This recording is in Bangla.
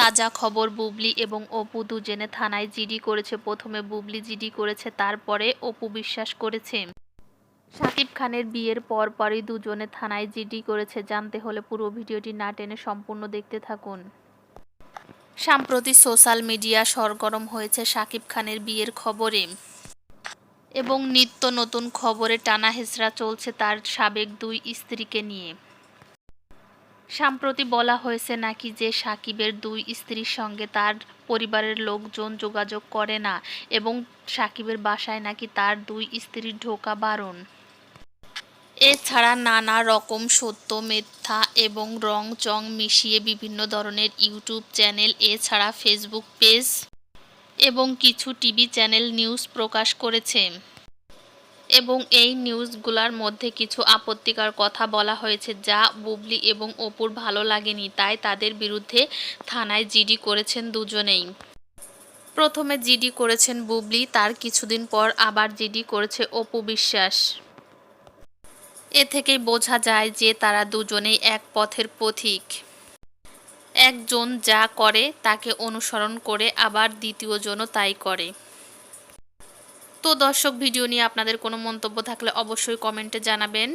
তাজা খবর, বুবলি এবং অপু দুজনে থানায় জিডি করেছে। প্রথমে বুবলি জিডি করেছে, তারপরে অপু বিশ্বাস করেছে। শাকিব খানের বিয়ের পরপরই দুজনে থানায় জিডি করেছে। জানতে হলে পুরো ভিডিওটি না টেনে সম্পূর্ণ দেখতে থাকুন। সাম্প্রতি সোশ্যাল মিডিয়া সরগরম হয়েছে শাকিব খানের বিয়ের খবরে এবং নিত্য নতুন খবরে টানা হেঁচড়া চলছে তার সাবেক দুই স্ত্রীকে নিয়ে। সম্প্রতি বলা হয়েছে নাকি যে সাকিবের দুই স্ত্রীর সঙ্গে তার পরিবারের লোকজন যোগাযোগ করে না এবং সাকিবের বাসায় নাকি তার দুই স্ত্রীর ঢোকা বারণ। এছাড়া নানা রকম সত্য মিথ্যা এবং রং চং মিশিয়ে বিভিন্ন ধরনের ইউটিউব চ্যানেল, এছাড়া ফেসবুক পেজ এবং কিছু টিভি চ্যানেল নিউজ প্রকাশ করেছে এবং এই নিউজগুলোর মধ্যে কিছু আপত্তিকর কথা বলা হয়েছে যা বুবলি এবং অপুর ভালো লাগেনি, তাই তাদের বিরুদ্ধে থানায় জিডি করেছেন দুজনেই। প্রথমে জিডি করেছেন বুবলি, তার কিছুদিন পর আবার জিডি করেছে অপু বিশ্বাস। এ থেকেই বোঝা যায় যে তারা দুজনেই এক পথের পথিক। একজন যা করে তাকে অনুসরণ করে আবার দ্বিতীয়জনও তাই করে। তো দর্শক, ভিডিও নিয়ে আপনাদের কোনো মন্তব্য থাকলে অবশ্যই কমেন্টে জানাবেন।